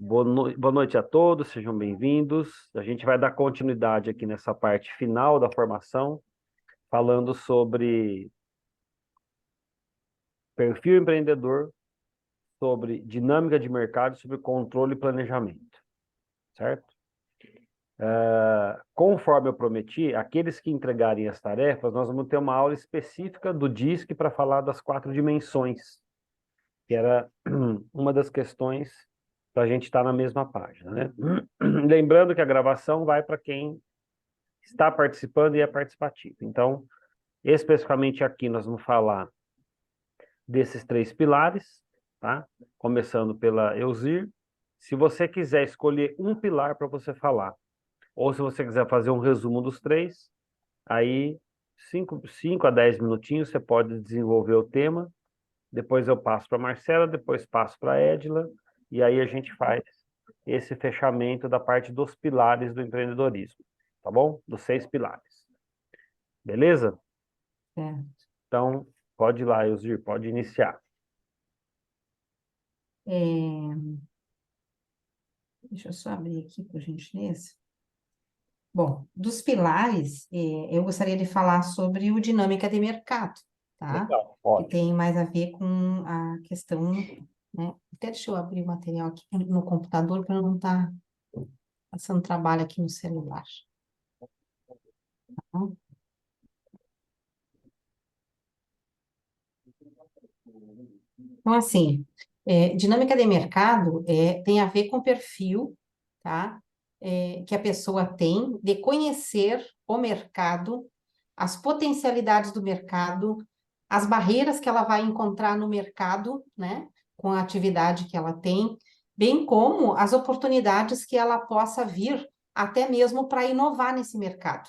Boa noite a todos, sejam bem-vindos. A gente vai dar continuidade aqui nessa parte final da formação, falando sobre perfil empreendedor, sobre dinâmica de mercado, sobre controle e planejamento, certo? Conforme eu prometi, aqueles que entregarem as tarefas, nós vamos ter uma aula específica do DISC para falar das 4 dimensões, que era uma das questões para a gente estar na mesma página, né? Lembrando que a gravação vai para quem está participando e é participativo. Então, especificamente aqui, nós vamos falar desses 3 pilares, tá? Começando pela Elzir. Se você quiser escolher um pilar para você falar, ou se você quiser fazer um resumo dos 3, aí 5 a 10 minutinhos você pode desenvolver o tema, depois eu passo para a Marcela, depois passo para a Edila, e aí a gente faz esse fechamento da parte dos pilares do empreendedorismo, tá bom? Dos 6 pilares. Beleza? Então, pode ir lá, Elzir, pode iniciar. Deixa eu só abrir aqui, por gentileza. Bom, dos pilares, eu gostaria de falar sobre o dinâmica de mercado, tá? Legal, Que ótimo. tem mais a ver com a questão, né? Até deixa eu abrir o material aqui no computador para não estar passando trabalho aqui no celular. Tá? Então, assim, dinâmica de mercado tem a ver com o perfil, tá? Que a pessoa tem de conhecer o mercado, as potencialidades do mercado, as barreiras que ela vai encontrar no mercado, né? Com a atividade que ela tem, bem como as oportunidades que ela possa vir até mesmo para inovar nesse mercado,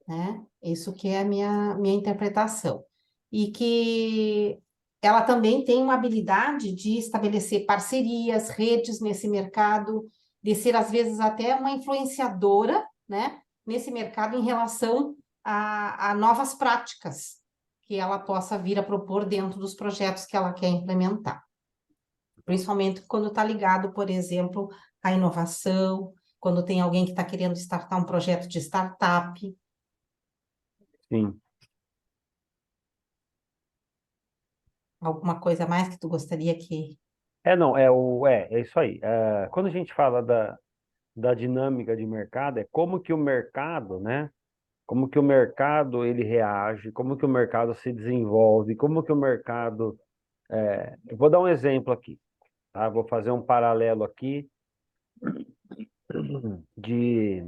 né? Isso que é a minha interpretação. E que ela também tem uma habilidade de estabelecer parcerias, redes nesse mercado, de ser, às vezes, até uma influenciadora, né, nesse mercado em relação a novas práticas que ela possa vir a propor dentro dos projetos que ela quer implementar. Principalmente quando está ligado, por exemplo, à inovação, quando tem alguém que está querendo startar um projeto de startup. Sim. Alguma coisa a mais que tu gostaria que... Não, é isso aí. Quando a gente fala da dinâmica de mercado, é como que o mercado, né? Como que o mercado ele reage, como que o mercado se desenvolve, como que o mercado... Eu vou dar um exemplo aqui, tá? Vou fazer um paralelo aqui de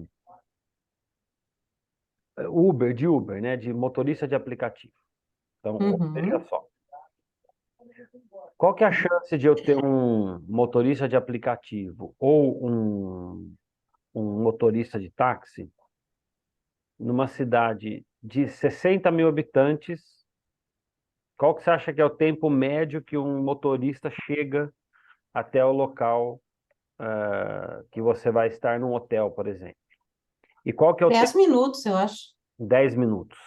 Uber, né? De motorista de aplicativo. Então, veja Uhum. só. Qual que é a chance de eu ter um motorista de aplicativo ou um motorista de táxi numa cidade de 60 mil habitantes? Qual que você acha que é o tempo médio que um motorista chega até o local que você vai estar num hotel, por exemplo? E qual que é o 10 tempo? minutos, eu acho. 10 minutos.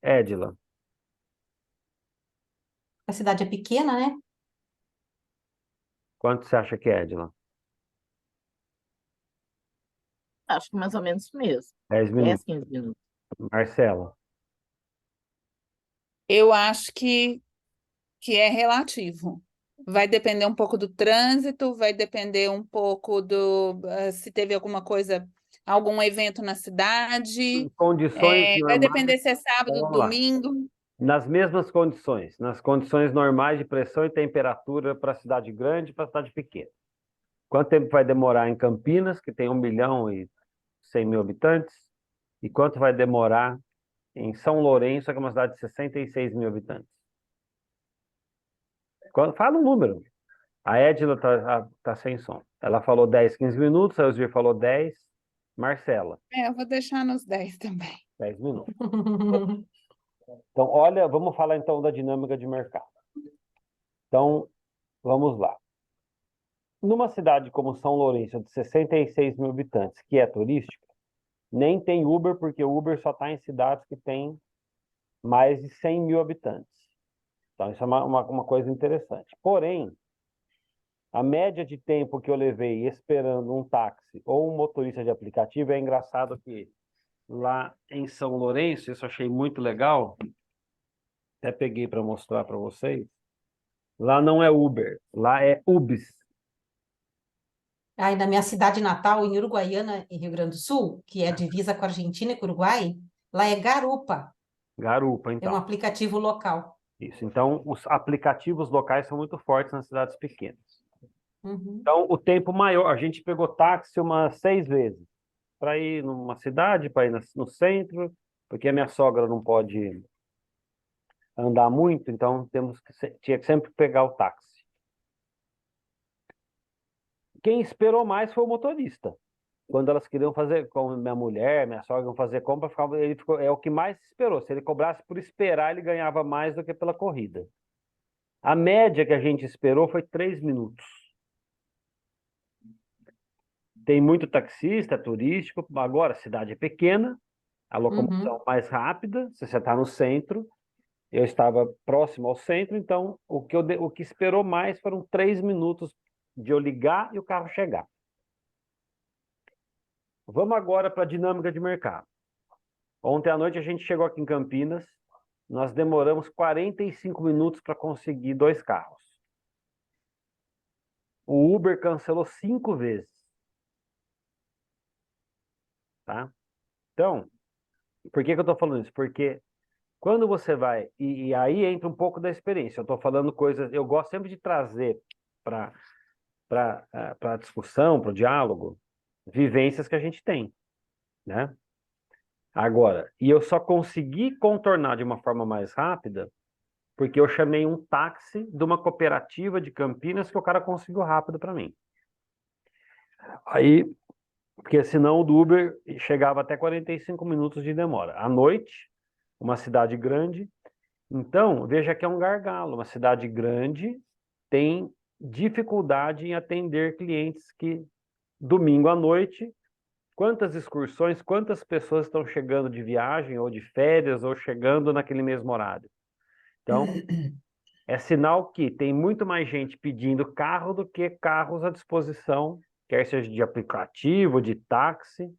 Edila, A cidade é pequena, né? quanto você acha que é, Edila? Acho que mais ou menos mesmo. 10 10, minutos. 15 minutos. Marcela, Eu acho que é relativo. Vai depender um pouco do trânsito, vai depender um pouco se teve alguma coisa, algum evento na em cidade, condições vai normais, depender se é então sábado, vamos lá. domingo. Nas mesmas condições, nas condições normais de pressão e temperatura para cidade grande e para cidade pequena. Quanto tempo vai demorar em Campinas, que tem 1.100.000 habitantes? E quanto vai demorar em São Lourenço, que é uma cidade de 66 mil habitantes? Fala um número. A Edila tá sem som. Ela falou 10, 15 minutos, a Elzir falou 10. Marcela, Eu vou deixar nos 10 também. 10 minutos. Então, olha, vamos falar então da dinâmica de mercado. Então, vamos lá. Numa cidade como São Lourenço, de 66 mil habitantes, que é turística, nem tem Uber, porque o Uber só está em cidades que têm mais de 100 mil habitantes. Então, isso é uma coisa interessante. Porém, A média de tempo que eu levei esperando um táxi ou um motorista de aplicativo é engraçado que lá em São Lourenço, isso eu achei muito legal, até peguei para mostrar para vocês. Lá não é Uber, lá é Ubis. Aí na minha cidade natal, em Uruguaiana, em Rio Grande do Sul, que é divisa com a Argentina e com o Uruguai, lá é Garupa, Garupa, é um então. aplicativo local. Isso. Então, os aplicativos locais são muito fortes nas cidades pequenas. Uhum. Então, o tempo maior, a gente pegou táxi umas 6 vezes para ir numa cidade, para ir no centro, porque a minha sogra não pode andar muito, então tinha que sempre pegar o táxi. Quem esperou mais foi o motorista. Quando elas queriam fazer, como minha mulher, minha sogra iam fazer compra, é o que mais esperou. Se ele cobrasse por esperar, ele ganhava mais do que pela corrida. A média que a gente esperou foi 3 minutos. Tem muito taxista, turístico. Agora, a cidade é pequena, a locomoção Uhum. mais rápida, se você está no centro. Eu estava próximo ao centro, então o que esperou mais foram 3 minutos de eu ligar e o carro chegar. Vamos agora para a dinâmica de mercado. Ontem à noite a gente chegou aqui em Campinas, nós demoramos 45 minutos para conseguir 2 carros. O Uber cancelou 5 vezes. Tá? Então, por que eu estou falando isso? Porque quando você vai, e aí entra um pouco da experiência, eu estou falando coisas, eu gosto sempre de trazer para a discussão, para o diálogo, vivências que a gente tem, né? Agora, e eu só consegui contornar de uma forma mais rápida porque eu chamei um táxi de uma cooperativa de Campinas que o cara conseguiu rápido para mim. Aí, porque senão o do Uber chegava até 45 minutos de demora. À noite, uma cidade grande. Então, veja que é um gargalo. Uma cidade grande tem dificuldade em atender clientes que domingo à noite, quantas excursões, quantas pessoas estão chegando de viagem ou de férias ou chegando naquele mesmo horário. Então, é sinal que tem muito mais gente pedindo carro do que carros à disposição, quer seja de aplicativo, de táxi.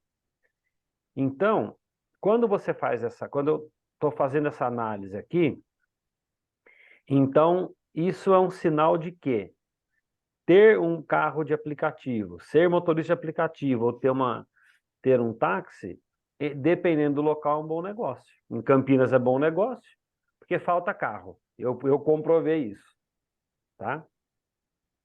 Então, quando eu estou fazendo essa análise aqui, então isso é um sinal de que ter um carro de aplicativo, ser motorista de aplicativo ou ter um táxi, dependendo do local, é um bom negócio. Em Campinas é bom negócio, porque falta carro. Eu comprovei isso, tá?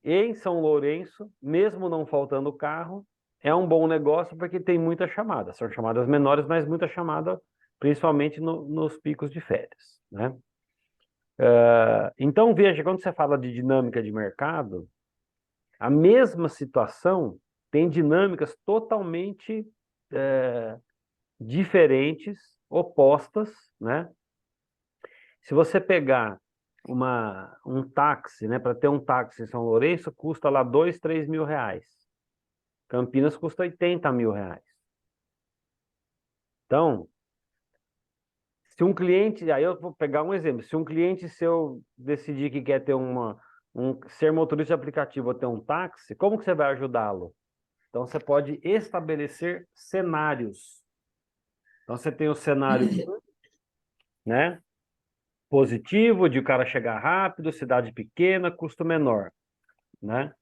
Em São Lourenço, mesmo não faltando carro, é um bom negócio porque tem muita chamada. São chamadas menores, mas muita chamada, principalmente nos picos de férias, né? Então, veja, quando você fala de dinâmica de mercado, a mesma situação tem dinâmicas totalmente diferentes, opostas, né? Se você pegar um táxi, né? Para ter um táxi em São Lourenço, custa lá 2, 3 mil reais. Campinas custa 80 mil reais. Então, se um cliente, aí eu vou pegar um exemplo, se um cliente seu decidir que quer ter ser motorista de aplicativo ou ter um táxi, como que você vai ajudá-lo? Então, você pode estabelecer cenários. Então, você tem o cenário, né? Positivo, de o cara chegar rápido, cidade pequena, custo menor, né?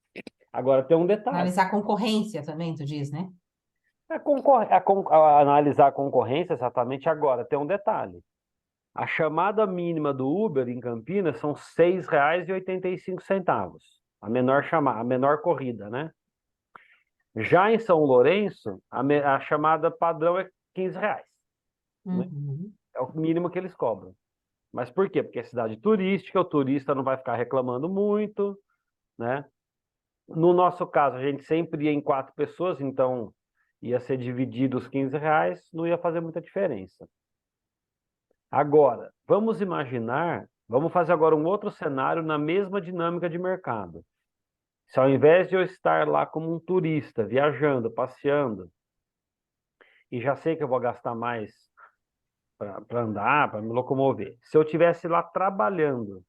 Agora tem um detalhe. Analisar a concorrência também, tu diz, né? Analisar a concorrência exatamente agora, tem um detalhe. A chamada mínima do Uber em Campinas são R$ 6,85. A menor corrida, né? Já em São Lourenço, a chamada padrão é R$ 15, né? Uhum. É o mínimo que eles cobram. Mas por quê? Porque é cidade turística, o turista não vai ficar reclamando muito, né? No nosso caso, a gente sempre ia em 4 pessoas, então ia ser dividido os R$ 15, não ia fazer muita diferença. Agora, vamos fazer agora um outro cenário na mesma dinâmica de mercado. Se ao invés de eu estar lá como um turista, viajando, passeando, e já sei que eu vou gastar mais para andar, para me locomover, se eu estivesse lá trabalhando,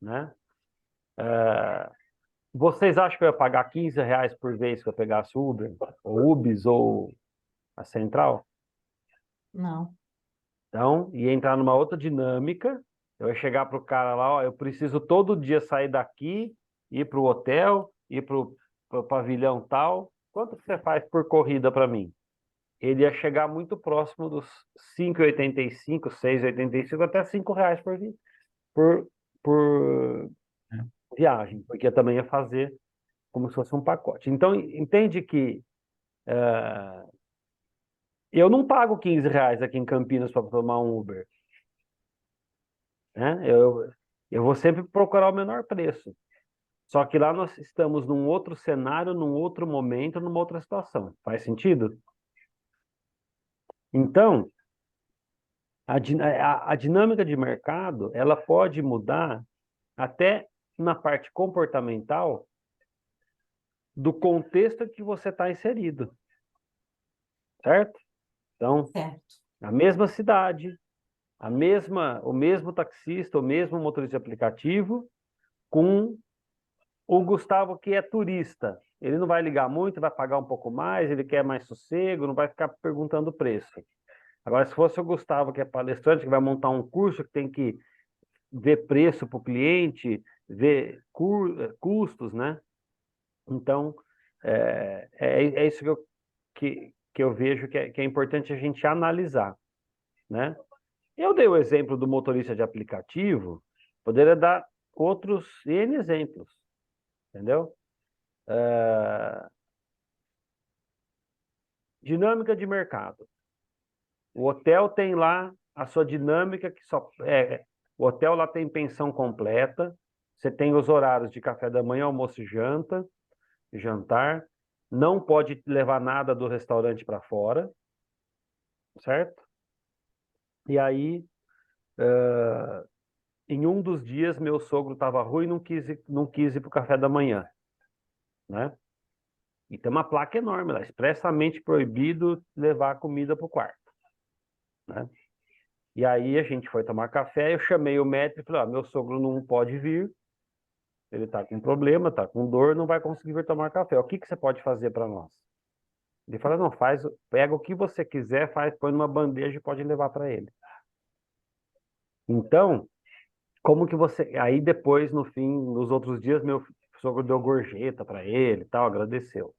né? Vocês acham que eu ia pagar R$ 15 por vez que eu pegasse o Uber, ou Ubis, ou a Central? Não. Então, ia entrar numa outra dinâmica. Eu ia chegar para o cara lá, ó, eu preciso todo dia sair daqui, ir para o hotel, ir para o pavilhão tal. Quanto que você faz por corrida para mim? Ele ia chegar muito próximo dos 5,85, 6,85, até R$ 5 por, por viagem, porque eu também ia fazer como se fosse um pacote. Então, entende que eu não pago R$ 15 aqui em Campinas para tomar um Uber, né? Eu vou sempre procurar o menor preço. Só que lá nós estamos num outro cenário, num outro momento, numa outra situação. Faz sentido? Então, a dinâmica de mercado, ela pode mudar até na parte comportamental do contexto que você está inserido, certo? Então, Certo. a mesma cidade, o mesmo taxista, o mesmo motorista de aplicativo, com o Gustavo que é turista. Ele não vai ligar muito, vai pagar um pouco mais, ele quer mais sossego, não vai ficar perguntando o preço. Agora, se fosse o Gustavo que é palestrante, que vai montar um curso, que tem que ver preço para o cliente, ver custos, né? Então, é isso que eu vejo que é importante a gente analisar, né? Eu dei o exemplo do motorista de aplicativo, poderia dar outros N exemplos, entendeu? Dinâmica de mercado. O hotel tem lá a sua dinâmica que o hotel lá tem pensão completa, você tem os horários de café da manhã, almoço e jantar, não pode levar nada do restaurante para fora, certo? E aí, em um dos dias, meu sogro estava ruim e não quis ir para o café da manhã, né? E tem uma placa enorme lá, expressamente proibido levar comida para o quarto, né? E aí a gente foi tomar café, eu chamei o médico e falei, ó, meu sogro não pode vir, ele está com problema, está com dor, não vai conseguir vir tomar café. O que que você pode fazer para nós? Ele falou, não, pega o que você quiser, põe numa bandeja e pode levar para ele. Então, como que você... Aí depois, no fim, nos outros dias, meu sogro deu gorjeta para ele e tal, agradeceu.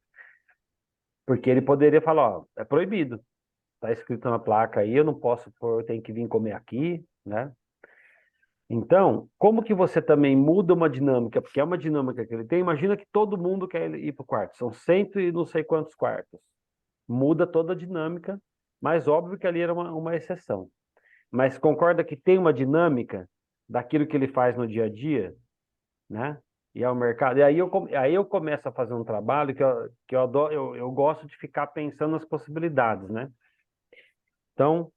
Porque ele poderia falar, ó, é proibido. Tá escrito na placa aí, eu não posso pôr, eu tenho que vir comer aqui, né? Então, como que você também muda uma dinâmica, porque é uma dinâmica que ele tem, imagina que todo mundo quer ir para o quarto, são cento e não sei quantos quartos. Muda toda a dinâmica, mas óbvio que ali era uma exceção. Mas concorda que tem uma dinâmica daquilo que ele faz no dia a dia, né? E ao mercado. E aí eu começo a fazer um trabalho que eu adoro, eu gosto de ficar pensando nas possibilidades, né? Então,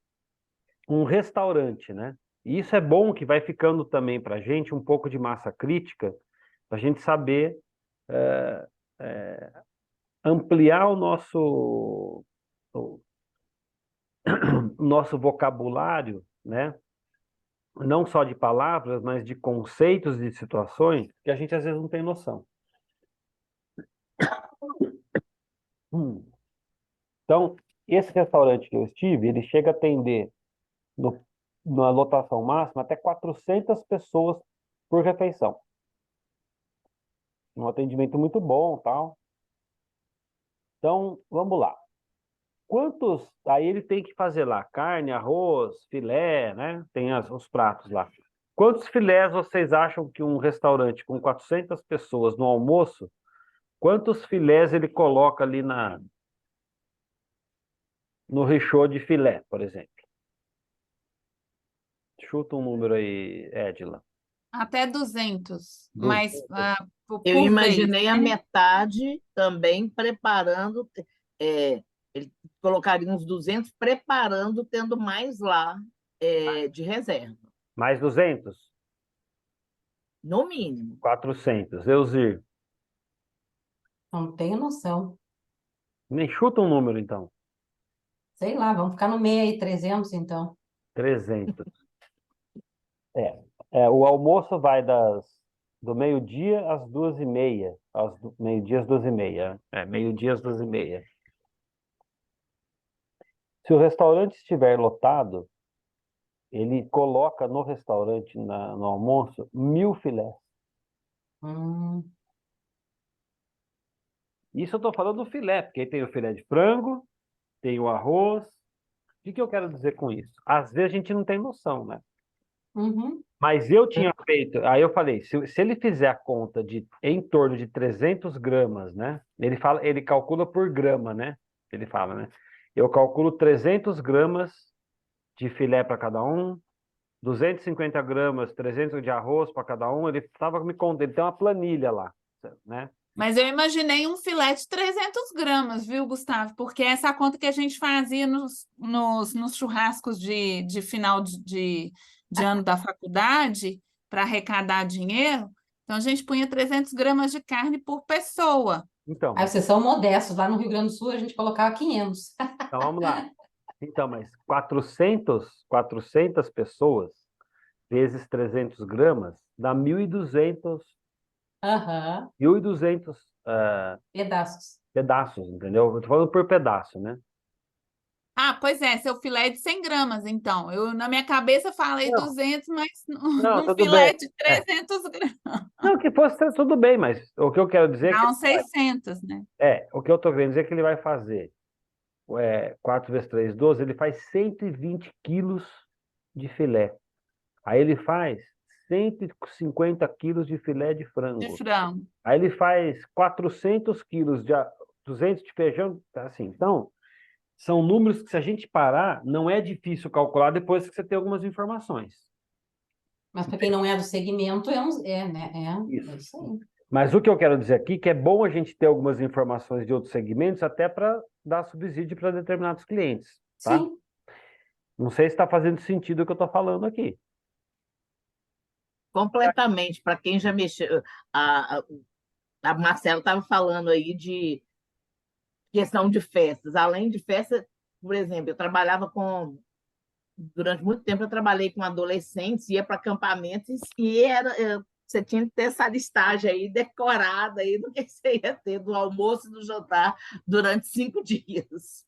um restaurante, né? E isso é bom que vai ficando também para a gente um pouco de massa crítica, para a gente saber é, é, ampliar o nosso vocabulário, né? Não só de palavras, mas de conceitos, de situações que a gente às vezes não tem noção. Então, esse restaurante que eu estive, ele chega a atender no, na lotação máxima até 400 pessoas por refeição. Um atendimento muito bom, tal. Então, vamos lá. Quantos... Aí ele tem que fazer lá carne, arroz, filé, né? Tem os pratos lá. Quantos filés vocês acham que um restaurante com 400 pessoas no almoço, quantos filés ele coloca ali no recheau de filé, por exemplo? Chuta um número aí, Edila. Até 200, mas 200. Eu por vez, imaginei a né? metade também preparando, ele colocaria uns 200 preparando, tendo mais lá de reserva, Mais 200? no mínimo. 400. Eusir. Não tenho noção. Nem chuta um número, então. Sei lá, vamos ficar no meio aí, 300 então. 300. O almoço vai das do meio-dia às 2h30. Meio-dia às 2h30. Meio-dia às 2h30. Se o restaurante estiver lotado, ele coloca no restaurante, no almoço, 1.000 filés. Hum, Isso eu estou falando do filé, porque aí tem o filé de frango, tem o arroz. O que eu quero dizer com isso? Às vezes a gente não tem noção, né? uhum. Mas eu tinha feito, aí eu falei, se ele fizer a conta de em torno de 300 gramas, né? Ele calcula por grama, né? Ele fala, né? Eu calculo 300 gramas de filé para cada um, 250 gramas, 300 de arroz para cada um. Ele estava me contando, ele tem uma planilha lá, né? Mas eu imaginei um filé de 300 gramas, viu, Gustavo? Porque essa é a conta que a gente fazia nos churrascos de final de ano da faculdade para arrecadar dinheiro. Então, a gente punha 300 gramas de carne por pessoa. Então, Aí vocês são modestos. Lá no Rio Grande do Sul a gente colocava 500. então vamos lá. Então, mas 400 pessoas vezes 300 gramas dá 1.200, Aham, 1.200 pedaços. pedaços, entendeu? Eu tô falando por pedaço, né? Ah, pois é, seu filé é de 100 gramas, então. Eu, na minha cabeça, falei Não, 200, mas não, num tudo bem. filé de 300 gramas. Não, que fosse tudo bem, mas o que eu quero dizer é que Dá uns 600, né? o que eu tô querendo dizer é que ele vai fazer 4 vezes 3, 12, ele faz 120 quilos de filé. Aí ele faz 150 quilos de filé de De frango. frango. Aí ele faz 400 quilos 200 de feijão, assim. Então, são números que, se a gente parar, não é difícil calcular depois que você tem algumas informações. Mas para quem não é do segmento, né? Isso. É isso aí. Mas o que eu quero dizer aqui é que é bom a gente ter algumas informações de outros segmentos, até para dar subsídio para determinados clientes, tá? Sim. Não sei se está fazendo sentido o que eu estou falando aqui. Completamente. Para quem já mexeu, a Marcela estava falando aí de questão de festas. Além de festa, por exemplo, durante muito tempo eu trabalhei com adolescentes, ia para acampamentos e você tinha que ter essa listagem aí decorada aí do que você ia ter do almoço e do jantar durante 5 dias.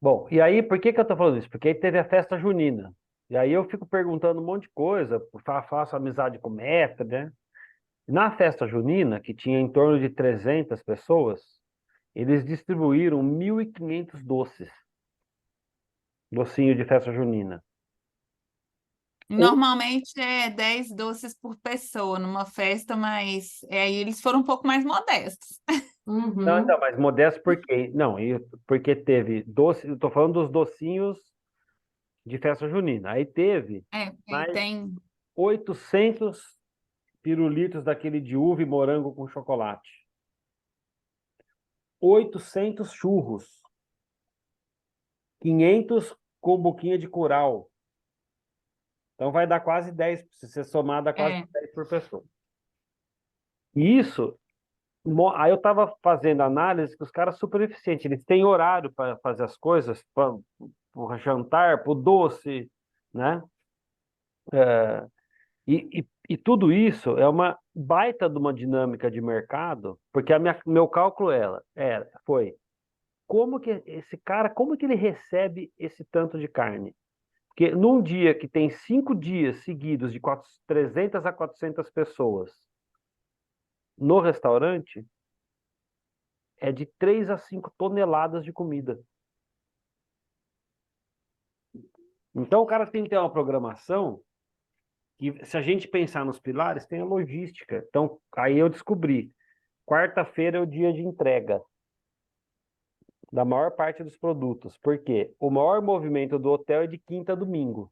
Bom, e aí, por que eu estou falando isso? Porque aí teve a festa junina. E aí eu fico perguntando um monte de coisa, faço amizade com o mestre, né? Na festa junina, que tinha em torno de 300 pessoas, eles distribuíram 1.500 doces. Docinho de festa junina. Normalmente é 10 doces por pessoa numa festa, mas aí eles foram um pouco mais modestos. Não, Uhum. então, mas modesto por quê? Não, porque teve doce, eu tô falando dos docinhos de festa junina. Aí teve Aí mais tem 800 pirulitos daquele de uva e morango com chocolate. 800 churros. 500 com boquinha de curau. Então vai dar quase 10, se você somar, dá quase é, 10 por pessoa. E isso, aí eu estava fazendo análise que os caras super eficientes, eles têm horário para fazer as coisas, para o jantar, para o doce, né? E tudo isso é uma baita de uma dinâmica de mercado, porque meu cálculo foi como que esse cara, como que ele recebe esse tanto de carne? Porque num dia que tem 5 dias seguidos de 300 a 400 pessoas no restaurante, é de 3 a 5 toneladas de comida. Então o cara tem que ter uma programação que, se a gente pensar nos pilares, tem a logística. Então, aí eu descobri, quarta-feira é o dia de entrega da maior parte dos produtos, porque o maior movimento do hotel é de quinta a domingo.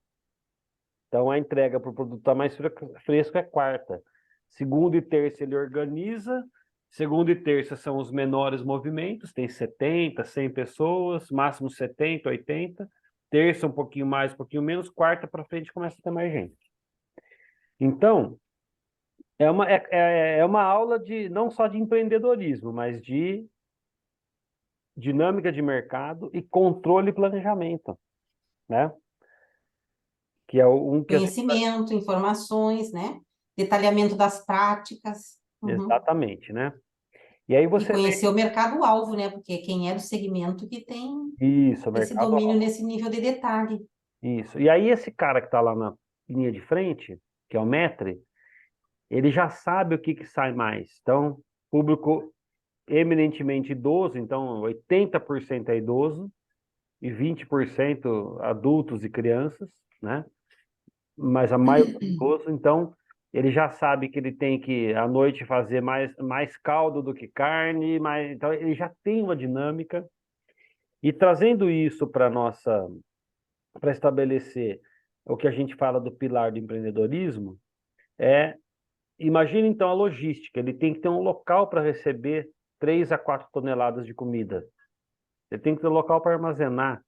Então a entrega para o produto estar mais fresco é quarta. Segunda e terça ele organiza. Segunda e terça são os menores movimentos, tem 70, 100 pessoas, máximo 70, 80. Terça um pouquinho mais, um pouquinho menos. Quarta para frente começa a ter mais gente. Então, é uma aula de não só de empreendedorismo, mas de dinâmica de mercado e controle e planejamento, né? Que é um que a gente... Conhecimento, informações, né? detalhamento das práticas. Uhum. Exatamente, né? E aí E você conhecer o mercado-alvo, né? Porque quem é do segmento que tem isso, o esse mercado. domínio nesse nível de detalhe. Isso. E aí esse cara que está lá na linha de frente, que é o maître, ele já sabe o que que sai mais. Então, público eminentemente idoso, então 80% é idoso e 20% adultos e crianças, né? Mas a maioria é idoso, então ele já sabe que ele tem que à noite fazer mais caldo do que carne, então ele já tem uma dinâmica. E trazendo isso para estabelecer o que a gente fala do pilar do empreendedorismo, imagine então a logística, ele tem que ter um local para receber 3 a 4 toneladas de comida. Ele tem que ter um local para armazenar.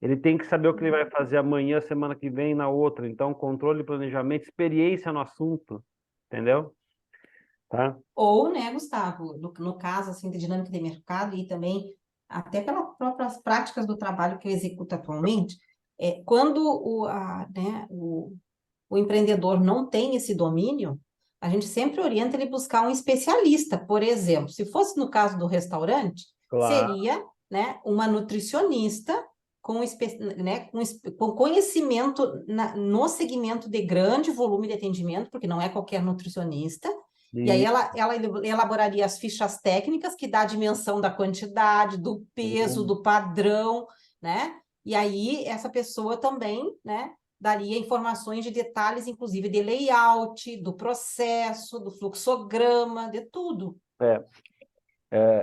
Ele tem que saber o que ele vai fazer amanhã, semana que vem, na outra. Então, controle, planejamento, experiência no assunto, entendeu? Tá? Ou, né, Gustavo, no caso, assim, de dinâmica de mercado e também até pelas próprias práticas do trabalho que eu executo atualmente, quando o empreendedor não tem esse domínio, a gente sempre orienta ele buscar um especialista. Por exemplo, se fosse no caso do restaurante, Claro. seria, né, uma nutricionista com conhecimento no segmento de grande volume de atendimento, porque não é qualquer nutricionista. E aí E, ela elaboraria as fichas técnicas que dá a dimensão da quantidade, do peso, do padrão, né? E aí essa pessoa também, né, daria informações de detalhes, inclusive de layout, do processo, do fluxograma, de tudo.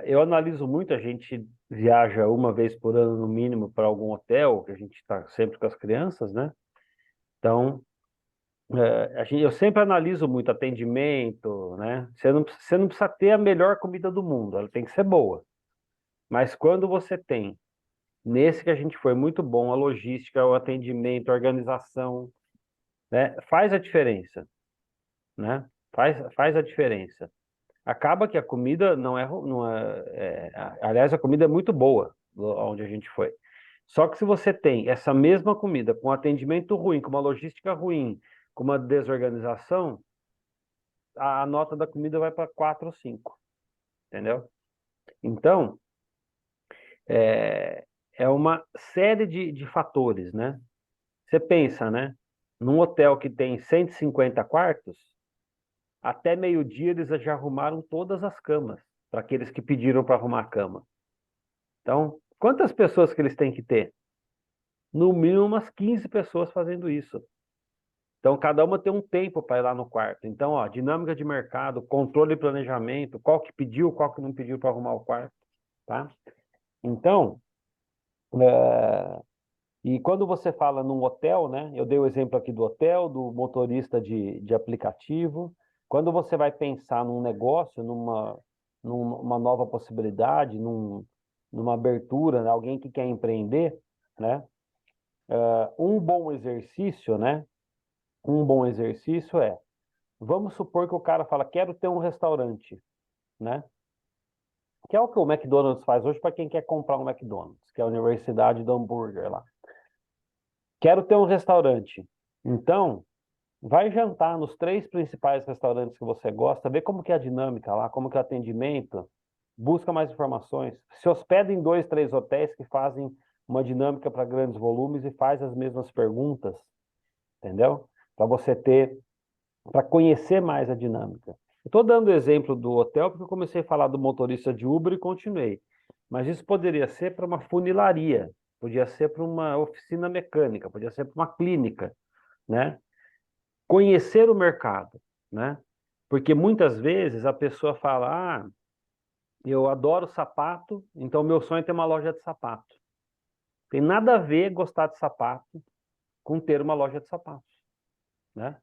eu analiso muito, a gente viaja uma vez por ano, no mínimo, para algum hotel, que a gente está sempre com as crianças, né? Então, eu sempre analiso muito atendimento, né? Você não precisa ter a melhor comida do mundo, ela tem que ser boa. Mas quando você tem, nesse que a gente foi muito bom, a logística, o atendimento, a organização, né? Faz a diferença, né? Faz a diferença. Acaba que a comida aliás, a comida é muito boa onde a gente foi. Só que se você tem essa mesma comida com atendimento ruim, com uma logística ruim, com uma desorganização, a nota da comida vai para 4 ou 5, entendeu? Então, é, é uma série de fatores, né? Você pensa, né? Num hotel que tem 150 quartos, até meio-dia eles já arrumaram todas as camas para aqueles que pediram para arrumar a cama. Então, quantas pessoas que eles têm que ter? No mínimo umas 15 pessoas fazendo isso. Então, cada uma tem um tempo para ir lá no quarto. Então, ó, dinâmica de mercado, controle e planejamento, qual que pediu, qual que não pediu para arrumar o quarto, tá? Então, e quando você fala num hotel, né? Eu dei o exemplo aqui do hotel, do motorista de aplicativo. Quando você vai pensar num negócio, numa nova possibilidade, numa abertura, né? Alguém que quer empreender, né? Um bom exercício, né? Um bom exercício vamos supor que o cara fala, quero ter um restaurante, né? Que é o que o McDonald's faz hoje para quem quer comprar um McDonald's, que é a Universidade do Hambúrguer lá. Quero ter um restaurante. Então, vai jantar nos 3 principais restaurantes que você gosta, vê como que é a dinâmica lá, como que é o atendimento, busca mais informações. Se hospeda em 2, 3 hotéis que fazem uma dinâmica para grandes volumes e faz as mesmas perguntas, entendeu? Para conhecer mais a dinâmica. Estou dando o exemplo do hotel porque eu comecei a falar do motorista de Uber e continuei. Mas isso poderia ser para uma funilaria, podia ser para uma oficina mecânica, podia ser para uma clínica, né? Conhecer o mercado, né? Porque muitas vezes a pessoa fala, eu adoro sapato, então meu sonho é ter uma loja de sapato. Tem nada a ver gostar de sapato com ter uma loja de sapatos, né?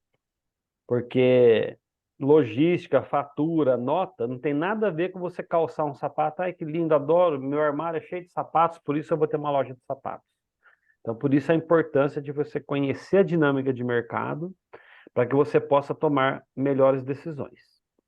Porque logística, fatura, nota, não tem nada a ver com você calçar um sapato. Ai, que lindo, adoro, meu armário é cheio de sapatos, por isso eu vou ter uma loja de sapatos. Então, por isso a importância de você conhecer a dinâmica de mercado para que você possa tomar melhores decisões.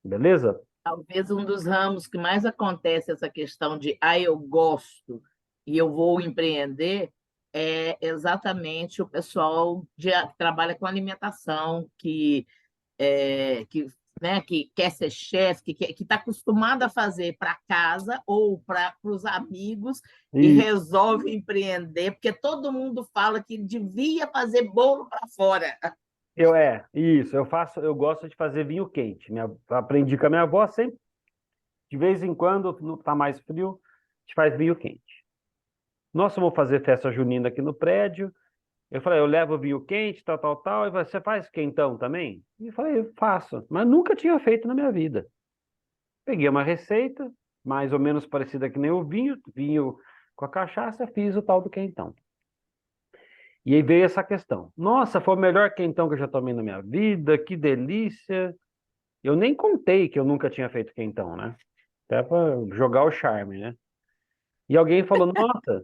Beleza? Talvez um dos ramos que mais acontece essa questão de eu gosto e eu vou empreender é exatamente o pessoal que trabalha com alimentação, que que, né, que quer ser chefe, que está acostumado a fazer para casa ou para os amigos e E resolve empreender, porque todo mundo fala que devia fazer bolo para fora. isso, eu gosto de fazer vinho quente. Aprendi com a minha avó sempre, de vez em quando, não tá mais frio, a gente faz vinho quente. Nossa, eu vou fazer festa junina aqui no prédio. Eu falei, eu levo vinho quente, tal, tal, tal. E você faz quentão também? E eu falei, eu faço, mas nunca tinha feito na minha vida. Peguei uma receita, mais ou menos parecida que nem o vinho, vinho com a cachaça, fiz o tal do quentão. E aí veio essa questão. Nossa, foi o melhor quentão que eu já tomei na minha vida, que delícia. Eu nem contei que eu nunca tinha feito quentão, né? Até para jogar o charme, né? E alguém falou, nossa,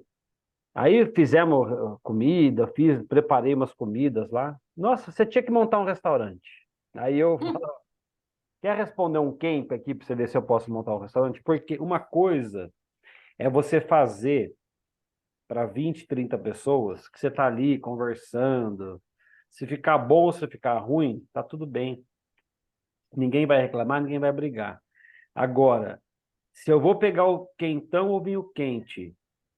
aí fizemos comida, preparei umas comidas lá. Nossa, você tinha que montar um restaurante. Aí eu falo, quer responder um camp aqui para você ver se eu posso montar um restaurante? Porque uma coisa é você fazer para 20, 30 pessoas, que você está ali conversando. Se ficar bom ou se ficar ruim, tá tudo bem. Ninguém vai reclamar, ninguém vai brigar. Agora, se eu vou pegar o quentão ou vinho quente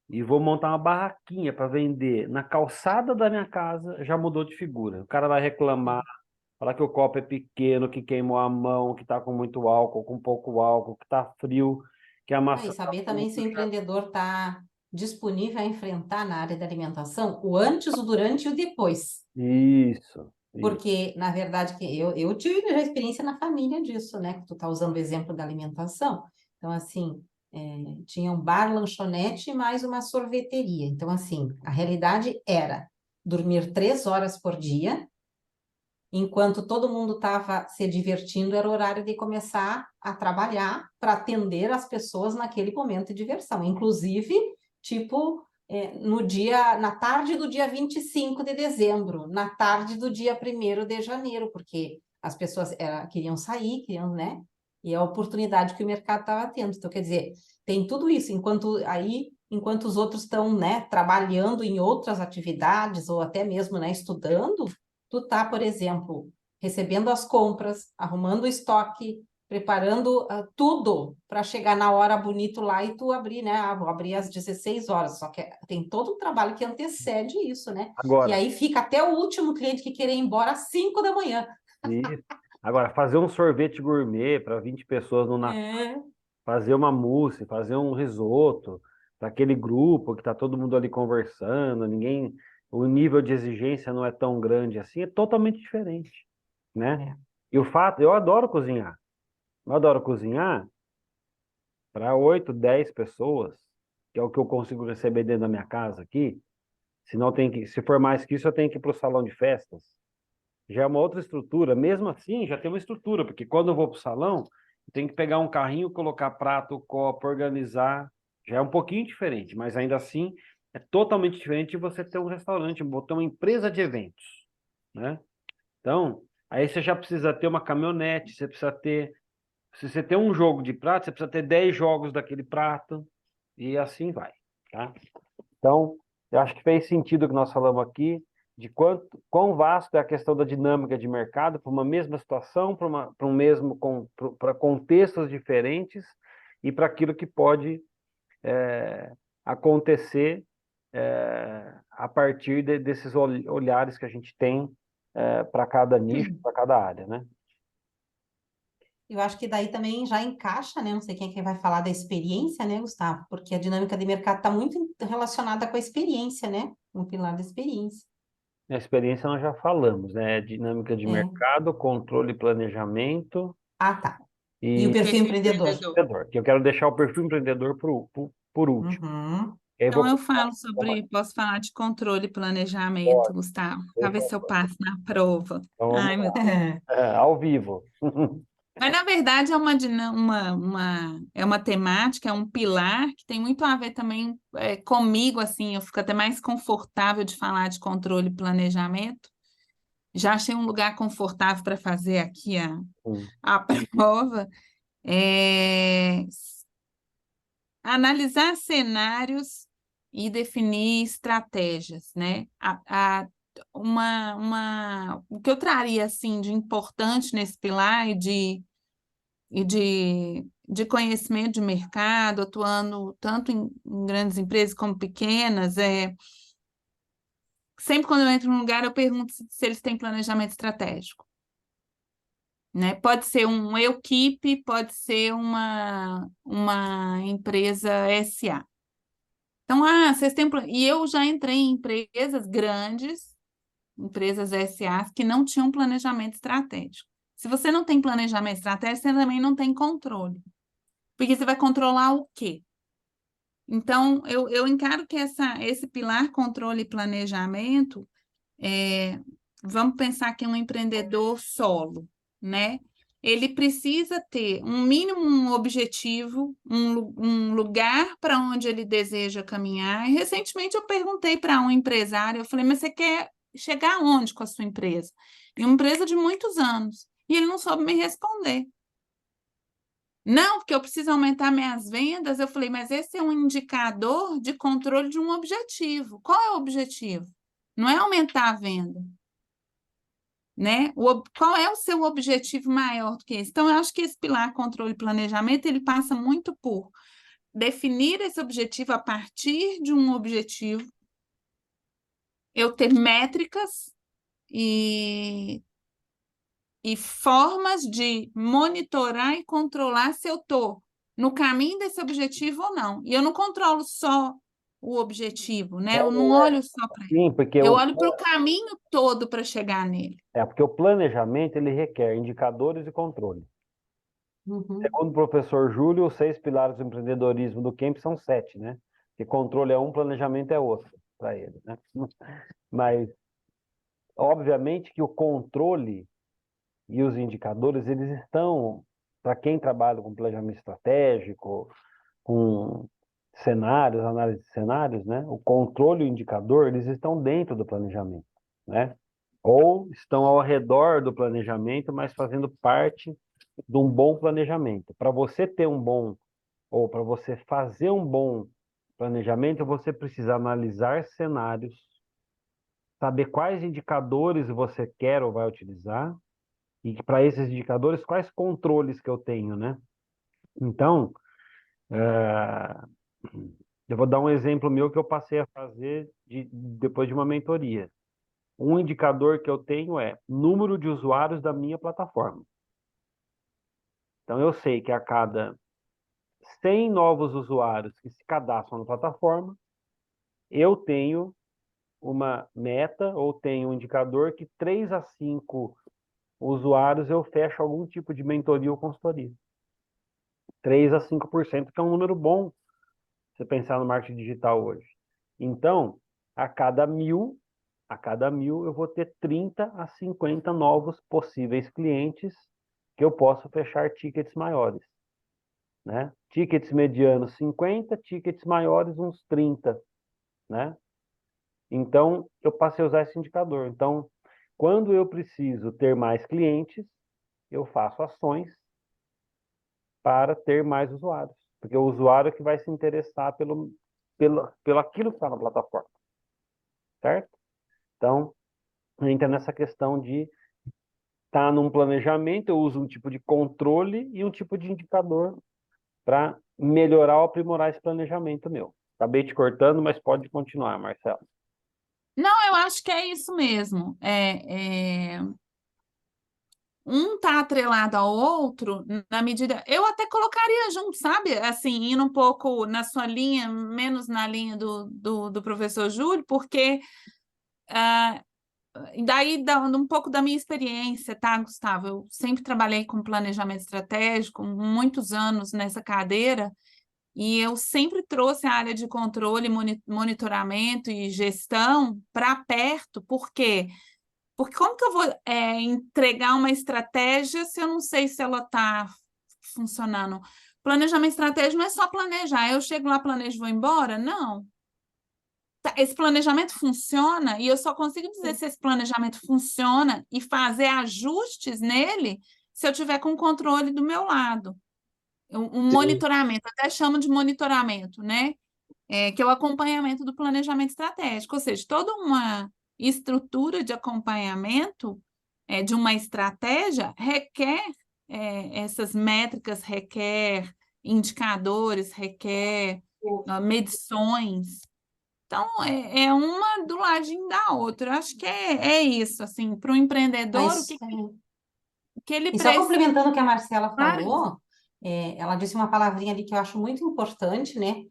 e vou montar uma barraquinha para vender na calçada da minha casa, já mudou de figura. O cara vai reclamar, falar que o copo é pequeno, que queimou a mão, que está com muito álcool, com pouco álcool, que está frio, que a E massa está saber também se o suja. empreendedor está disponível a enfrentar na área da alimentação o antes, o durante e o depois. Isso. Porque, na verdade, eu tive já experiência na família disso, né? Que tu tá usando o exemplo da alimentação. Então, assim, tinha um bar, lanchonete e mais uma sorveteria. Então, assim, a realidade era dormir 3 horas por dia, enquanto todo mundo estava se divertindo, era o horário de começar a trabalhar para atender as pessoas naquele momento de diversão. Inclusive, tipo, na tarde do dia 25 de dezembro, na tarde do dia 1º de janeiro, porque as pessoas queriam sair, queriam, né? E a oportunidade que o mercado estava tendo. Então, quer dizer, tem tudo isso, enquanto os outros estão, né, trabalhando em outras atividades, ou até mesmo, né, estudando, tu tá, por exemplo, recebendo as compras, arrumando o estoque, preparando tudo para chegar na hora bonito lá e tu abrir, né? Ah, vou abrir às 16 horas, só que tem todo um trabalho que antecede isso, né? E Agora, aí fica até o último cliente que querer ir embora às 5 da manhã. isso. Agora, fazer um sorvete gourmet para 20 pessoas no Natal, É, fazer uma mousse, fazer um risoto, para aquele grupo que está todo mundo ali conversando, ninguém, o nível de exigência não é tão grande assim, é totalmente diferente, né? é. E o fato, eu adoro cozinhar. Eu adoro cozinhar para 8, 10 pessoas, que é o que eu consigo receber dentro da minha casa aqui. Se for mais que isso, eu tenho que ir para o salão de festas. Já é uma outra estrutura. Mesmo assim, já tem uma estrutura, porque quando eu vou para o salão, eu tenho que pegar um carrinho, colocar prato, copo, organizar. Já é um pouquinho diferente, mas ainda assim é totalmente diferente de você ter um restaurante, ter uma empresa de eventos, né? Então, aí você já precisa ter uma caminhonete, você precisa ter. Se você tem um jogo de prato, você precisa ter 10 jogos daquele prato, e assim vai, tá? Então, eu acho que fez sentido o que nós falamos aqui, de quão vasto é a questão da dinâmica de mercado para uma mesma situação, para um mesmo para contextos diferentes e para aquilo que pode acontecer a partir desses olhares que a gente tem para cada nicho, para cada área, né? Eu acho que daí também já encaixa, né? Não sei quem é que vai falar da experiência, né, Gustavo? Porque a dinâmica de mercado está muito relacionada com a experiência, né? Um pilar da experiência. A experiência nós já falamos, né? Dinâmica de É. mercado, controle, planejamento Ah, tá. E o e perfil Perfil empreendedor? empreendedor. empreendedor, que eu quero deixar o perfil empreendedor por último. Uhum. E aí Então, vou eu falo sobre, posso falar de controle e planejamento, pode, Gustavo, para por ver se eu favor. passo na prova. Então vamos Ai, meu Deus. É. ao vivo. Mas, na verdade, é uma temática, é um pilar que tem muito a ver também comigo, assim, eu fico até mais confortável de falar de controle e planejamento. Já achei um lugar confortável para fazer aqui a prova. É, analisar cenários e definir estratégias, né? o que eu traria assim de importante nesse pilar de conhecimento de mercado, atuando tanto em grandes empresas como pequenas, sempre quando eu entro num lugar, eu pergunto se eles têm planejamento estratégico, né? Pode ser um equipe, pode ser uma empresa SA. Então, vocês têm... E eu já entrei em empresas grandes, empresas SAs, que não tinham planejamento estratégico. Se você não tem planejamento estratégico, você também não tem controle. Porque você vai controlar o quê? Então, eu encaro que esse pilar controle e planejamento, vamos pensar que é um empreendedor solo, né? Ele precisa ter um objetivo, um lugar para onde ele deseja caminhar. E, recentemente eu perguntei para um empresário, eu falei, mas você quer chegar aonde com a sua empresa? E uma empresa de muitos anos. E ele não soube me responder. Não, porque eu preciso aumentar minhas vendas. Eu falei, mas esse é um indicador de controle de um objetivo. Qual é o objetivo? Não é aumentar a venda, né? Qual é o seu objetivo maior do que esse? Então, eu acho que esse pilar controle e planejamento, ele passa muito por definir esse objetivo a partir de um objetivo, eu ter métricas e formas de monitorar e controlar se eu estou no caminho desse objetivo ou não. E eu não controlo só o objetivo, né? Eu não olho só para ele. Sim, porque Eu olho para o caminho todo para chegar nele. porque o planejamento ele requer indicadores e controle. Uhum. Segundo o professor Júlio, os 6 pilares do empreendedorismo do Kemp são 7, né? Que controle é um, planejamento é outro para ele, né? Mas, obviamente que o controle e os indicadores, eles estão, para quem trabalha com planejamento estratégico, com cenários, análise de cenários, né? O controle e o indicador, eles estão dentro do planejamento, né? Ou estão ao redor do planejamento, mas fazendo parte de um bom planejamento. Para você ter um bom, ou para você fazer um bom planejamento, você precisa analisar cenários, saber quais indicadores você quer ou vai utilizar, e para esses indicadores, quais controles que eu tenho, né? Então, eu vou dar um exemplo meu que eu passei a fazer depois de uma mentoria. Um indicador que eu tenho é número de usuários da minha plataforma. Então, eu sei que a cada 100 novos usuários que se cadastram na plataforma, eu tenho uma meta ou tenho um indicador que 3 a 5 usuários eu fecho algum tipo de mentoria ou consultoria. 3 a 5%, que é um número bom se você pensar no marketing digital hoje. Então, a cada mil eu vou ter 30 a 50 novos possíveis clientes que eu posso fechar tickets maiores, né? Tickets medianos 50, tickets maiores uns 30, né? Então, eu passei a usar esse indicador. Então, quando eu preciso ter mais clientes, eu faço ações para ter mais usuários. Porque o usuário é que vai se interessar pelo aquilo que está na plataforma. Certo? Então, entra nessa questão de estar num planejamento, eu uso um tipo de controle e um tipo de indicador para melhorar ou aprimorar esse planejamento meu. Acabei te cortando, mas pode continuar, Marcelo. Não, eu acho que é isso mesmo. Um tá atrelado ao outro na medida. Eu até colocaria junto, sabe? Assim, indo um pouco na sua linha, menos na linha do professor Júlio, porque daí dando um pouco da minha experiência, tá, Gustavo? Eu sempre trabalhei com planejamento estratégico, muitos anos nessa cadeira, e eu sempre trouxe a área de controle, monitoramento e gestão para perto, porque como que eu vou entregar uma estratégia se eu não sei se ela está funcionando? Planejamento estratégico não é só planejar. Eu chego lá, planejo e vou embora? Não. Esse planejamento funciona e eu só consigo dizer se esse planejamento funciona e fazer ajustes nele se eu tiver com o controle do meu lado. Um monitoramento, até chamo de monitoramento, né? Que é o acompanhamento do planejamento estratégico, ou seja, toda uma estrutura de acompanhamento de uma estratégia requer essas métricas, requer indicadores, requer medições. Então, é uma do ladinho da outra. Eu acho que é isso, assim, para o empreendedor, Mas, o que ele e só precisa. complementando o que a Marcela Claro. falou, ela disse uma palavrinha ali que eu acho muito importante, né?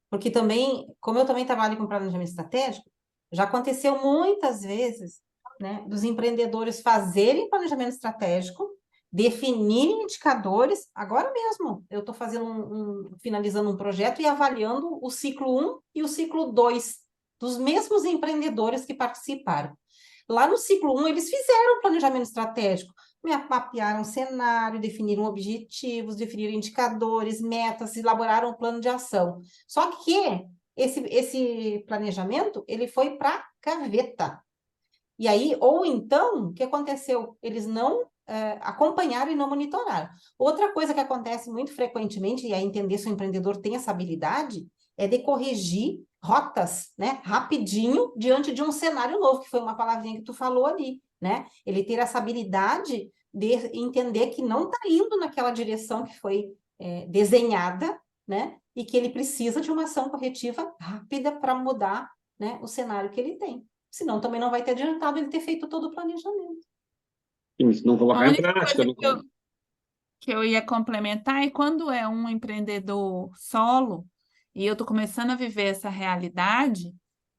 Porque também, como eu também trabalho com planejamento estratégico, já aconteceu muitas vezes, né, dos empreendedores fazerem planejamento estratégico, definirem indicadores. Agora mesmo, eu estou fazendo finalizando um projeto e avaliando o ciclo 1 e o ciclo 2 dos mesmos empreendedores que participaram. Lá no ciclo 1, eles fizeram planejamento estratégico, mapearam o cenário, definiram objetivos, definiram indicadores, metas, elaboraram um plano de ação. Só que esse planejamento, ele foi para a gaveta. E aí, ou então, o que aconteceu? Eles não acompanharam e não monitoraram. Outra coisa que acontece muito frequentemente, e a entender se o empreendedor tem essa habilidade, é de corrigir rotas, né, rapidinho, diante de um cenário novo, que foi uma palavrinha que tu falou ali, né? Ele ter essa habilidade de entender que não está indo naquela direção que foi desenhada, né? E que ele precisa de uma ação corretiva rápida para mudar, né, o cenário que ele tem. Senão também não vai ter adiantado ele ter feito todo o planejamento. Isso, não A colocar em única prática. coisa que eu ia complementar é quando é um empreendedor solo e eu estou começando a viver essa realidade,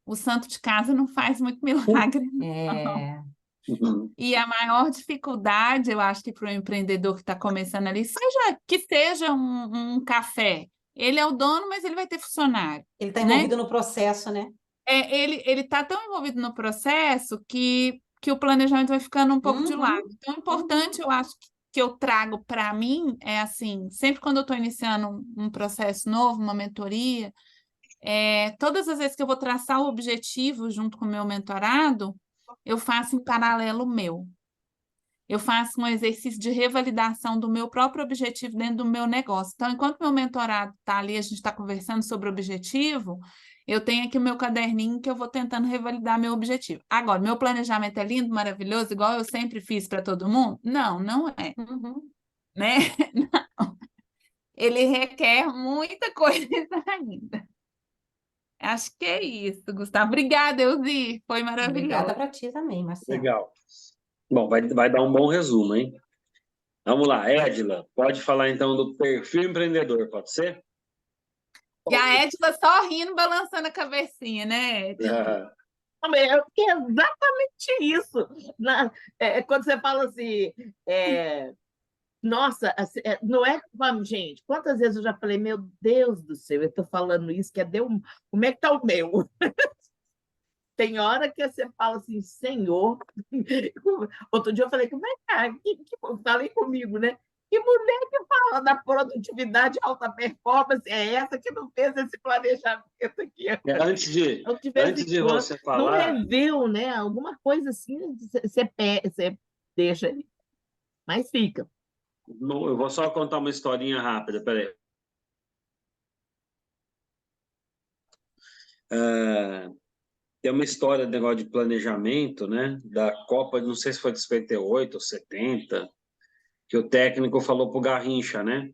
o santo de casa não faz muito milagre, não. Uhum. E a maior dificuldade, eu acho que para o empreendedor que está começando ali, seja que seja um café, ele é o dono, mas ele vai ter funcionário, Ele está né? envolvido no processo, né? Ele está tão envolvido no processo que o planejamento vai ficando um pouco de lado. Então, é importante, eu acho, que eu trago para mim, é assim, sempre quando eu estou iniciando um processo novo, uma mentoria, todas as vezes que eu vou traçar o objetivo junto com o meu mentorado, eu faço em paralelo meu. Eu faço um exercício de revalidação do meu próprio objetivo dentro do meu negócio. Então, enquanto meu mentorado está ali, a gente está conversando sobre o objetivo, eu tenho aqui o meu caderninho que eu vou tentando revalidar meu objetivo. Agora, meu planejamento é lindo, maravilhoso, igual eu sempre fiz para todo mundo? Não, não é, né? Não. Ele requer muita coisa ainda. Acho que é isso, Gustavo. Obrigada, Elzi. Foi Obrigada maravilhoso. para ti também, Marcelo. Legal. Bom, vai dar um bom resumo, hein? Vamos lá, Edila, pode falar então do perfil empreendedor, pode ser? E a Edila só rindo, balançando a cabecinha, né, Edila? É exatamente isso. Quando você fala assim, nossa, não é como, gente, quantas vezes eu já falei, meu Deus do céu, eu estou falando isso, como é que está o meu? Tem hora que você fala assim, Senhor. Outro dia eu falei, como é falei comigo, né? Que mulher que fala da produtividade alta performance é essa que não fez esse planejamento aqui? Antes de você falar... Não reveu, né? Alguma coisa assim, você deixa ali. Mas fica. Eu vou só contar uma historinha rápida, peraí. Tem uma história de negócio de planejamento, né? Da Copa, não sei se foi de 58 ou 70, que o técnico falou pro Garrincha, né?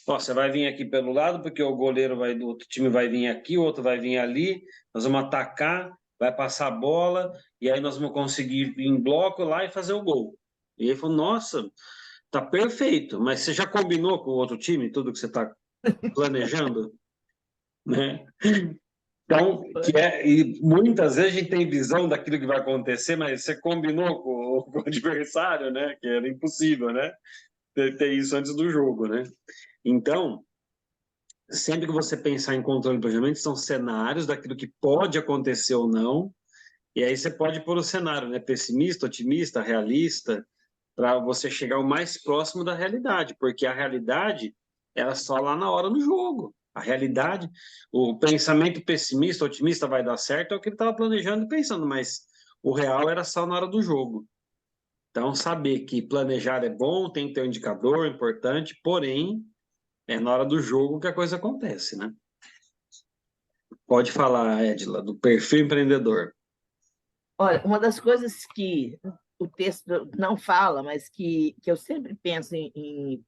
Ó, você vai vir aqui pelo lado, porque o goleiro do outro time vai vir aqui, o outro vai vir ali, nós vamos atacar, vai passar a bola, e aí nós vamos conseguir ir em bloco lá e fazer o gol. E ele falou, nossa, tá perfeito, mas você já combinou com o outro time tudo que você está planejando? Né? Então, e muitas vezes a gente tem visão daquilo que vai acontecer, mas você combinou com o adversário, né? Que era impossível, né? Ter isso antes do jogo, né? Então, sempre que você pensar em controle de planejamento, são cenários daquilo que pode acontecer ou não, e aí você pode pôr o cenário, né? Pessimista, otimista, realista, para você chegar o mais próximo da realidade, porque a realidade era só lá na hora do jogo. A realidade, o pensamento pessimista, otimista vai dar certo, é o que ele estava planejando e pensando, mas o real era só na hora do jogo. Então, saber que planejar é bom, tem que ter um indicador importante, porém, é na hora do jogo que a coisa acontece, né? Pode falar, Edila, do perfil empreendedor. Olha, uma das coisas que o texto não fala, mas que eu sempre penso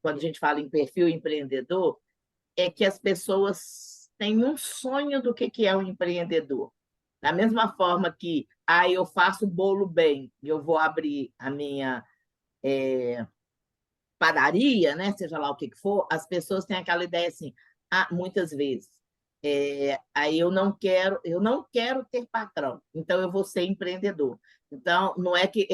quando a gente fala em perfil empreendedor, é que as pessoas têm um sonho do que é um empreendedor. Da mesma forma que eu faço bolo bem, eu vou abrir a minha padaria, né? Seja lá o que for, as pessoas têm aquela ideia assim, muitas vezes, aí eu não quero ter patrão, então eu vou ser empreendedor. Então, não é que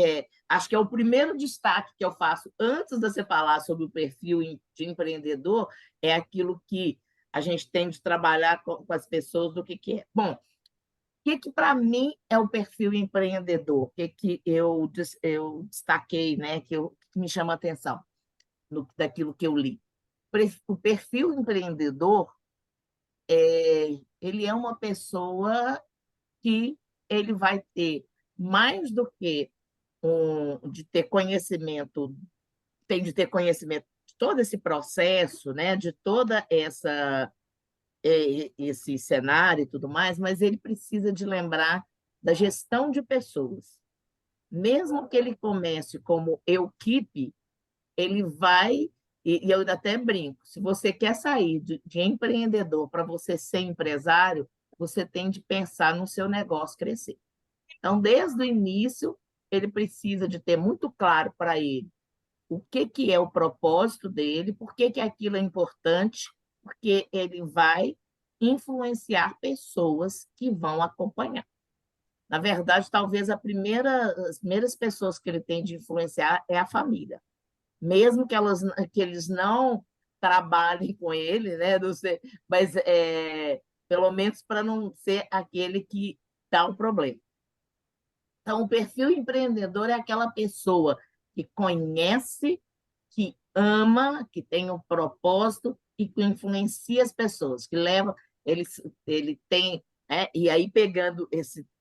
acho que é o primeiro destaque que eu faço antes de você falar sobre o perfil de empreendedor, é aquilo que a gente tem de trabalhar com as pessoas do que é. Bom, o que para mim é o perfil empreendedor? O que eu destaquei, né? Que me chama a atenção daquilo que eu li. O perfil empreendedor, ele é uma pessoa que ele vai ter mais do que de ter conhecimento, tem de ter conhecimento de todo esse processo, né, de toda esse cenário e tudo mais, mas ele precisa de lembrar da gestão de pessoas. Mesmo que ele comece como equipe, ele vai, e eu até brinco, se você quer sair de empreendedor para você ser empresário, você tem de pensar no seu negócio crescer. Então, desde o início, ele precisa de ter muito claro para ele o que é o propósito dele, por que aquilo é importante, porque ele vai influenciar pessoas que vão acompanhar. Na verdade, talvez as primeiras pessoas que ele tem de influenciar é a família, mesmo que eles não trabalhem com ele, né? Não sei, mas pelo menos para não ser aquele que dá o problema. Então, o perfil empreendedor é aquela pessoa que conhece, que ama, que tem um propósito e que influencia as pessoas, que leva, ele tem, né? E aí pegando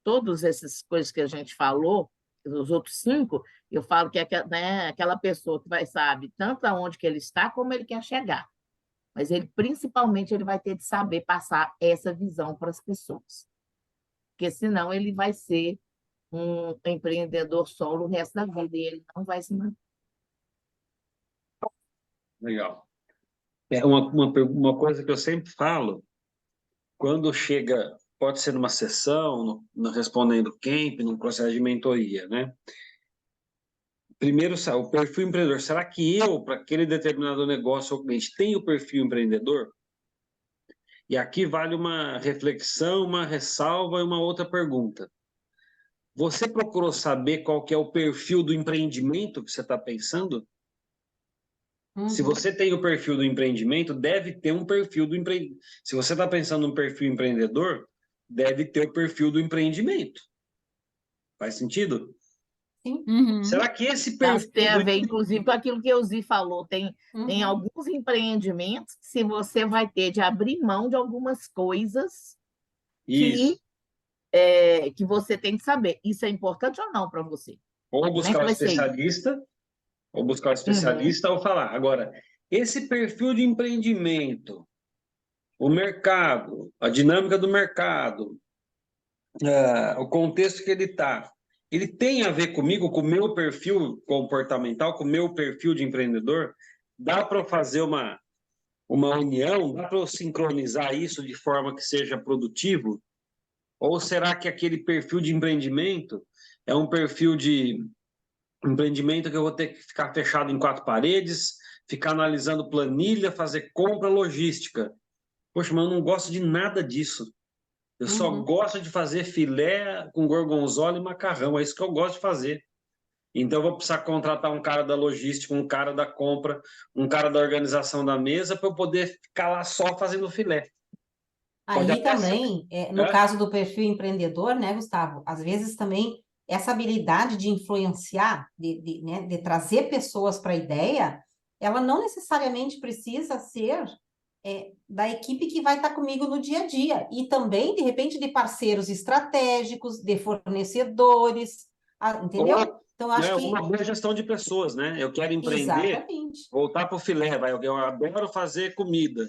todas essas coisas que a gente falou, os outros 5, eu falo que é aquela pessoa que sabe tanto aonde que ele está como ele quer chegar. Mas principalmente ele vai ter de saber passar essa visão para as pessoas. Porque senão ele vai ser um empreendedor solo o resto da vida e ele não vai se manter. Legal. Uma coisa que eu sempre falo, quando chega, pode ser numa sessão, no respondendo camp, num processo de mentoria, né? Primeiro, o perfil empreendedor. Será que eu, para aquele determinado negócio ou cliente, tenho o perfil empreendedor? E aqui vale uma reflexão, uma ressalva e uma outra pergunta. Você procurou saber qual que é o perfil do empreendimento que você está pensando? Se você tem o perfil do empreendimento, deve ter um perfil do empreendimento. Se você está pensando num perfil empreendedor, deve ter o perfil do empreendimento. Faz sentido? Sim. Uhum. Será que esse Então, tem a perfil... ver, inclusive, com aquilo que o Zi falou. Tem alguns empreendimentos que se você vai ter de abrir mão de algumas coisas Isso. que você tem que saber. Isso é importante ou não para você? Ou buscar que um vai ser isso? especialista, ou falar. Agora, esse perfil de empreendimento, o mercado, a dinâmica do mercado, o contexto que ele está, ele tem a ver comigo, com o meu perfil comportamental, com o meu perfil de empreendedor? Dá para fazer uma união? Dá para eu sincronizar isso de forma que seja produtivo? Ou será que aquele perfil de empreendimento é um perfil de empreendimento que eu vou ter que ficar fechado em 4 paredes, ficar analisando planilha, fazer compra, logística? Poxa, mas eu não gosto de nada disso. Eu só gosto de fazer filé com gorgonzola e macarrão. É isso que eu gosto de fazer. Então, eu vou precisar contratar um cara da logística, um cara da compra, um cara da organização da mesa para eu poder ficar lá só fazendo filé. Pode Aí até ser. também, no caso do perfil empreendedor, né, Gustavo? Às vezes também essa habilidade de influenciar, né, de trazer pessoas para a ideia, ela não necessariamente precisa ser da equipe que vai estar comigo no dia a dia. E também, de repente, de parceiros estratégicos, de fornecedores, entendeu? Então, acho que... Uma boa gestão de pessoas, né? Eu quero empreender, Exatamente. voltar para o filé, eu adoro fazer comida.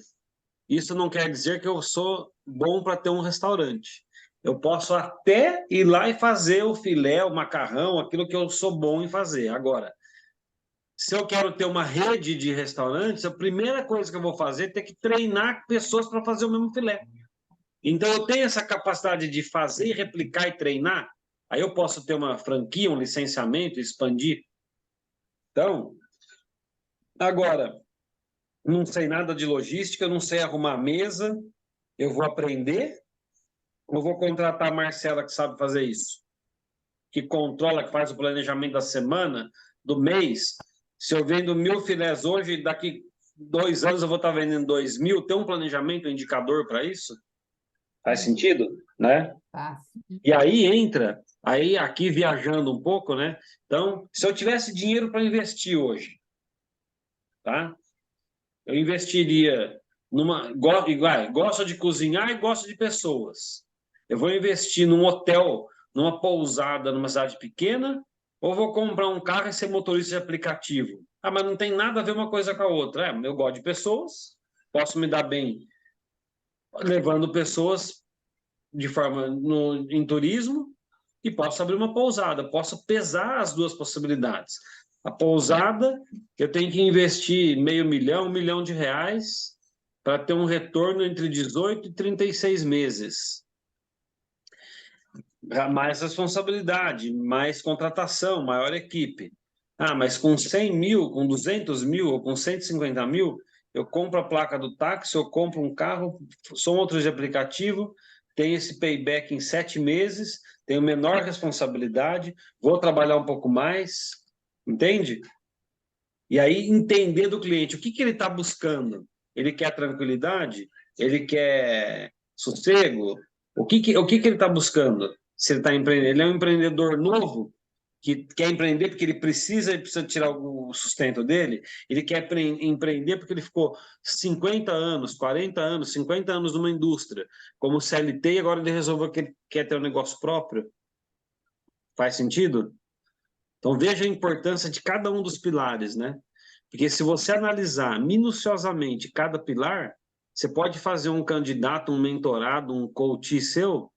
Isso não quer dizer que eu sou bom para ter um restaurante. Eu posso até ir lá e fazer o filé, o macarrão, aquilo que eu sou bom em fazer. Agora, se eu quero ter uma rede de restaurantes, a primeira coisa que eu vou fazer é ter que treinar pessoas para fazer o mesmo filé. Então, eu tenho essa capacidade de fazer, replicar e treinar, aí eu posso ter uma franquia, um licenciamento, expandir. Então, agora, não sei nada de logística, não sei arrumar mesa, eu vou aprender ou vou contratar a Marcela que sabe fazer isso? Que controla, que faz o planejamento da semana, do mês. Se eu vendo 1.000 filés hoje, daqui 2 anos eu vou estar vendendo 2.000, tem um planejamento, um indicador para isso? Faz sentido, né? E aí entra, aí aqui viajando um pouco, né? Então, se eu tivesse dinheiro para investir hoje, tá? Eu investiria numa... Gosto de cozinhar e gosto de pessoas. Eu vou investir num hotel, numa pousada, numa cidade pequena, ou vou comprar um carro e ser motorista de aplicativo? Ah, mas não tem nada a ver uma coisa com a outra. Eu gosto de pessoas, posso me dar bem levando pessoas de forma em turismo e posso abrir uma pousada, posso pesar as duas possibilidades. A pousada, eu tenho que investir R$500.000, R$1 milhão para ter um retorno entre 18 e 36 meses. Mais responsabilidade, mais contratação, maior equipe. Ah, mas com 100.000, com 200.000 ou com 150.000, eu compro a placa do táxi, eu compro um carro, sou um outro de aplicativo, tenho esse payback em 7 meses, tenho menor responsabilidade, vou trabalhar um pouco mais, entende? E aí entender do cliente, o que ele está buscando? Ele quer tranquilidade? Ele quer sossego? O que ele está buscando? Se ele está empreendendo, ele é um empreendedor novo que quer empreender porque ele precisa tirar o sustento dele, ele quer empreender porque ele ficou 50 anos, 40 anos, 50 anos numa indústria, como CLT, e agora ele resolveu que ele quer ter um negócio próprio. Faz sentido? Então veja a importância de cada um dos pilares, né? Porque se você analisar minuciosamente cada pilar, você pode fazer um candidato, um mentorado, um coach seu,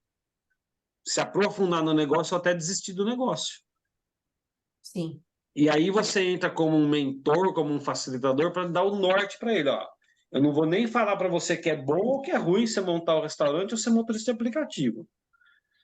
se aprofundar no negócio ou até desistir do negócio. Sim. E aí você entra como um mentor, como um facilitador, para dar o norte para ele. Ó. Eu não vou nem falar para você que é bom ou que é ruim você montar o restaurante ou ser motorista de aplicativo.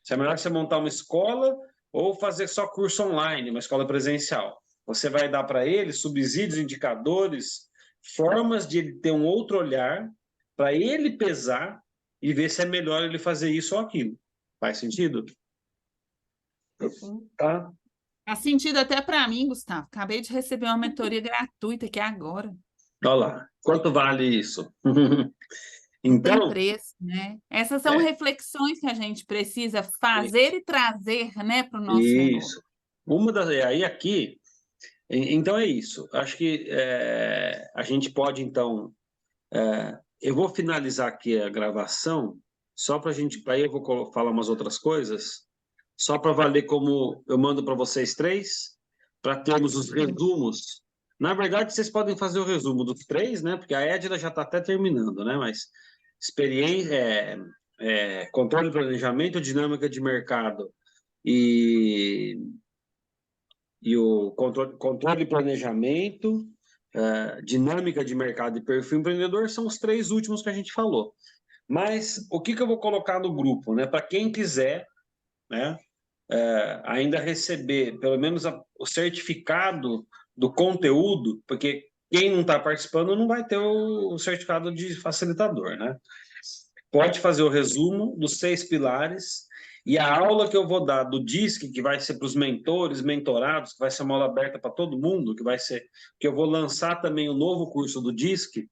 Se é melhor você montar uma escola ou fazer só curso online, uma escola presencial. Você vai dar para ele subsídios, indicadores, formas de ele ter um outro olhar para ele pesar e ver se é melhor ele fazer isso ou aquilo. Faz sentido? Sim. Tá? Faz sentido até para mim, Gustavo. Acabei de receber uma mentoria gratuita aqui agora. Olha lá. Quanto vale isso? Tem Então, preço, né? Essas são reflexões que a gente precisa fazer e trazer, né, para o nosso negócio. Isso. Aí aqui, então é isso. Acho que a gente pode, então... eu vou finalizar aqui a gravação, só para a gente... Aí eu vou falar umas outras coisas, só para valer como eu mando para vocês 3, para termos os resumos. Na verdade, vocês podem fazer o resumo dos 3, né? Porque a Edna já está até terminando, né? Mas experiência, controle de planejamento, dinâmica de mercado e o controle de planejamento, dinâmica de mercado e perfil empreendedor são os 3 últimos que a gente falou. Mas o que eu vou colocar no grupo, né? Para quem quiser, né? Ainda receber pelo menos o certificado do conteúdo, porque quem não está participando não vai ter o certificado de facilitador, né? Pode fazer o resumo dos 6 pilares e a aula que eu vou dar do DISC, que vai ser para os mentores, mentorados, que vai ser uma aula aberta para todo mundo, que eu vou lançar também o novo curso do DISC,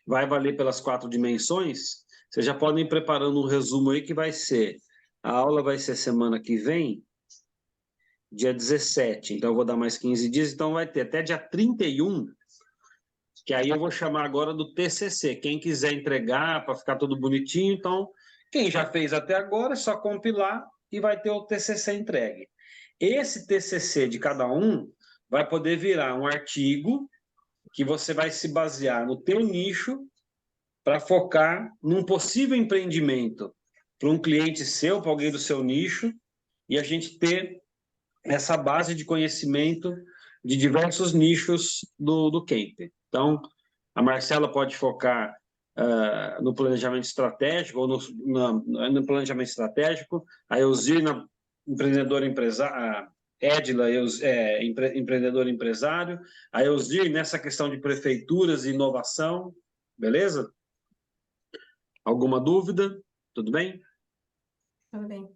vai valer pelas 4 dimensões. Vocês já podem ir preparando um resumo aí que vai ser... A aula vai ser semana que vem, dia 17, então eu vou dar mais 15 dias, então vai ter até dia 31, que aí eu vou chamar agora do TCC. Quem quiser entregar para ficar tudo bonitinho, então quem já fez até agora é só compilar e vai ter o TCC entregue. Esse TCC de cada um vai poder virar um artigo que você vai se basear no teu nicho para focar num possível empreendimento para um cliente seu, para alguém do seu nicho, e a gente ter essa base de conhecimento de diversos nichos do camper. Então, a Marcela pode focar no planejamento estratégico, ou no planejamento estratégico, a Elzir empreendedora empresária, Edila, empreendedor empresário, a Elzir nessa questão de prefeituras e inovação, beleza? Alguma dúvida? Tudo bem? Tudo bem.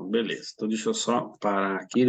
Beleza, então deixa eu só parar aqui.